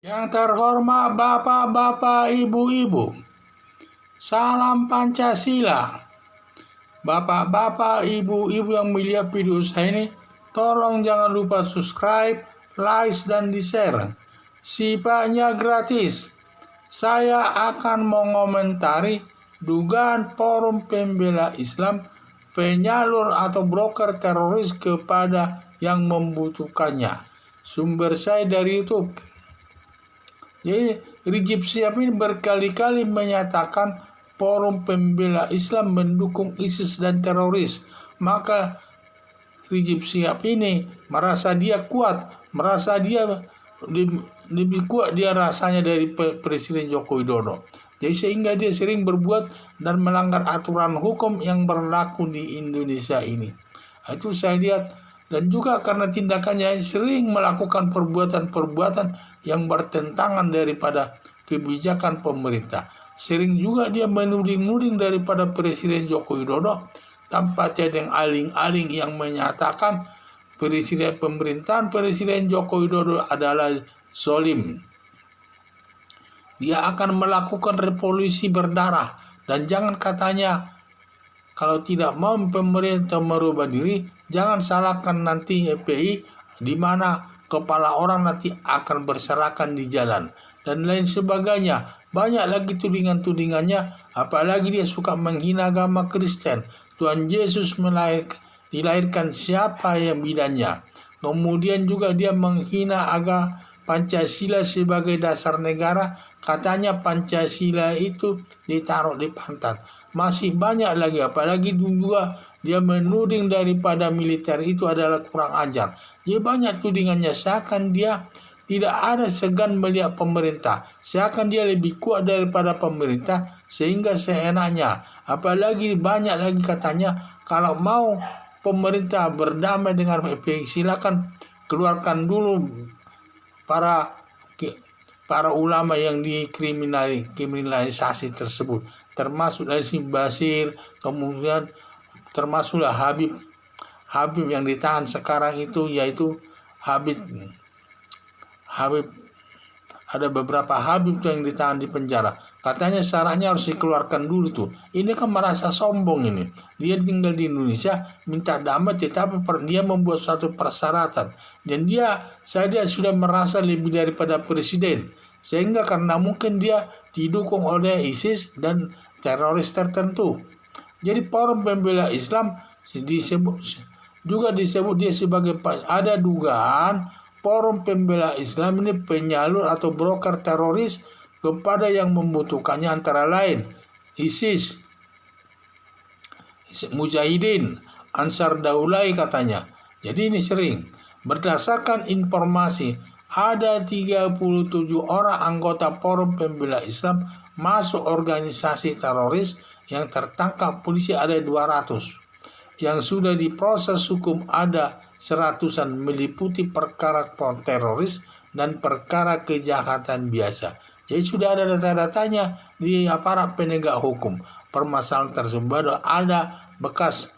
Yang terhormat Bapak-Bapak, Ibu-Ibu, salam Pancasila. Bapak-Bapak, Ibu-Ibu yang melihat video saya ini, tolong jangan lupa subscribe, like, dan di-share. Sifatnya gratis. Saya akan mengomentari dugaan Forum Pembela Islam penyalur atau broker teroris kepada yang membutuhkannya. Sumber saya dari YouTube. Jadi Rizik Syihab ini berkali-kali menyatakan Forum Pembela Islam mendukung ISIS dan teroris. Maka Rizik Syihab ini merasa dia kuat, merasa dia lebih kuat dia rasanya dari Presiden Joko Widodo. Jadi sehingga dia sering berbuat dan melanggar aturan hukum yang berlaku di Indonesia ini. Itu saya lihat. Dan juga karena tindakannya sering melakukan perbuatan-perbuatan yang bertentangan daripada kebijakan pemerintah. Sering juga dia menuding-nuding daripada Presiden Joko Widodo tanpa ada yang aling-aling yang menyatakan pemerintahan Presiden Joko Widodo adalah zolim. Dia akan melakukan revolusi berdarah dan jangan katanya kalau tidak mau pemerintah merubah diri, jangan salahkan nanti FPI di mana kepala orang nanti akan berserakan di jalan dan lain sebagainya. Banyak lagi tudingan-tudingannya, apalagi dia suka menghina agama Kristen. Tuhan Yesus dilahirkan siapa yang bidannya. Kemudian juga dia menghina agama Pancasila sebagai dasar negara. Katanya Pancasila itu ditaruh di pantat. Masih banyak lagi, apalagi juga dia menuding daripada militer itu adalah kurang ajar. Dia banyak tudingannya, seakan dia tidak ada segan melihat pemerintah, seakan dia lebih kuat daripada pemerintah sehingga seenaknya. Apalagi banyak lagi katanya kalau mau pemerintah berdamai dengan FPI, silakan keluarkan dulu para ulama yang dikriminalisasi tersebut, termasuk dari si Basir, kemudian termasuklah Habib yang ditahan sekarang itu, yaitu Habib ada beberapa Habib yang ditahan di penjara. Katanya syaratnya harus dikeluarkan dulu tuh. Ini kan merasa sombong ini. Dia tinggal di Indonesia, minta damai, tetapi dia membuat suatu persyaratan. Dan saya sudah merasa lebih daripada presiden. Sehingga karena mungkin dia didukung oleh ISIS dan teroris tertentu. Jadi Forum Pembela Islam disebut dia sebagai, ada dugaan Forum Pembela Islam ini penyalur atau broker teroris kepada yang membutuhkannya, antara lain ISIS, Mujahidin, Ansar Daulah katanya. Jadi ini sering. Berdasarkan informasi, ada 37 orang anggota Forum Pembela Islam masuk organisasi teroris yang tertangkap polisi ada 200. Yang sudah diproses hukum ada 100-an, meliputi perkara teroris dan perkara kejahatan biasa. Jadi sudah ada data-datanya di aparat penegak hukum. Permasalahan tersebut ada bekas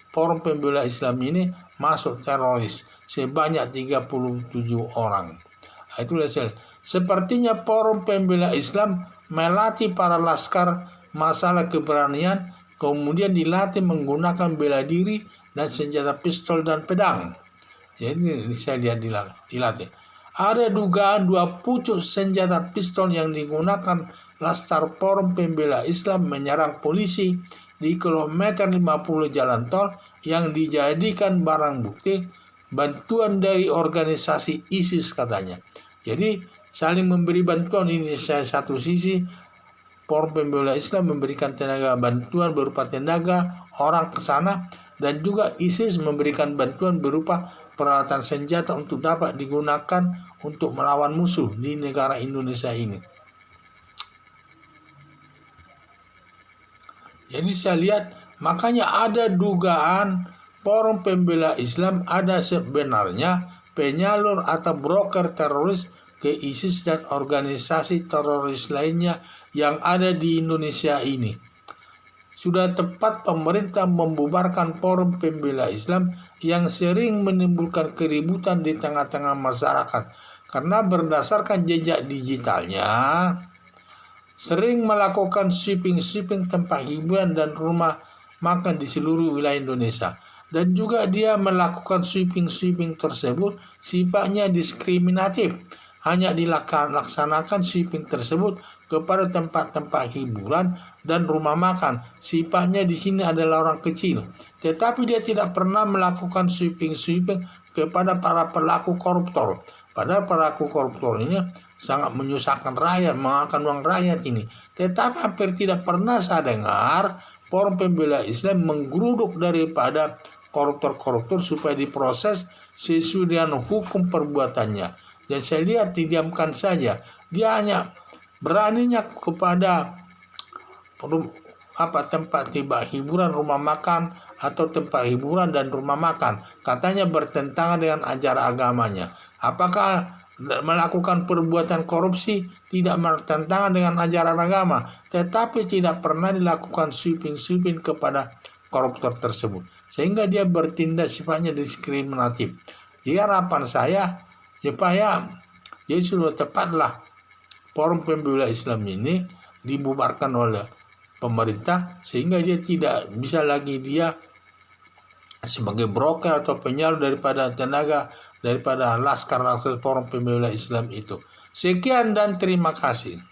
Forum Pembela Islam ini masuk teroris sebanyak 37 orang. Itulah sepertinya Forum Pembela Islam melatih para laskar masalah keberanian, kemudian dilatih menggunakan bela diri dan senjata pistol dan pedang. Jadi saya lihat dilatih. Ada dugaan 2 pucuk senjata pistol yang digunakan laskar Forum Pembela Islam menyerang polisi di kilometer 50 jalan tol yang dijadikan barang bukti bantuan dari organisasi ISIS katanya. Jadi saling memberi bantuan. Ini satu sisi Forum Pembela Islam memberikan tenaga bantuan berupa tenaga orang ke sana, dan juga ISIS memberikan bantuan berupa peralatan senjata untuk dapat digunakan untuk melawan musuh di negara Indonesia ini. Jadi saya lihat, makanya ada dugaan Forum Pembela Islam ada sebenarnya penyalur atau broker teroris ke ISIS dan organisasi teroris lainnya yang ada di Indonesia ini. Sudah tepat pemerintah membubarkan Forum Pembela Islam yang sering menimbulkan keributan di tengah-tengah masyarakat. karena berdasarkan jejak digitalnya sering melakukan sweeping tempat hiburan dan rumah makan di seluruh wilayah Indonesia. Dan juga dia melakukan sweeping tersebut sifatnya diskriminatif. Hanya dilaksanakan sweeping tersebut kepada tempat-tempat hiburan dan rumah makan. Sifatnya di sini adalah orang kecil. Tetapi dia tidak pernah melakukan sweeping kepada para pelaku koruptor. Padahal pelaku koruptor ini sangat menyusahkan rakyat, memakan uang rakyat ini. Tetapi hampir tidak pernah saya dengar Forum Pembela Islam menggeruduk daripada koruptor supaya diproses sesuai dengan hukum perbuatannya. Dan saya lihat didiamkan saja. Dia hanya beraninya kepada tempat hiburan, rumah makan atau tempat hiburan dan rumah makan. Katanya bertentangan dengan ajaran agamanya. Apakah melakukan perbuatan korupsi tidak bertentangan dengan ajaran agama, tetapi tidak pernah dilakukan sweeping kepada koruptor tersebut, sehingga dia bertindak sifatnya diskriminatif. Jadi harapan saya supaya ya sudah tepatlah Forum Pembela Islam ini dibubarkan oleh pemerintah, sehingga dia tidak bisa lagi dia sebagai broker atau penyalur daripada tenaga daripada laskar Forum Pembela Islam itu. Sekian dan terima kasih.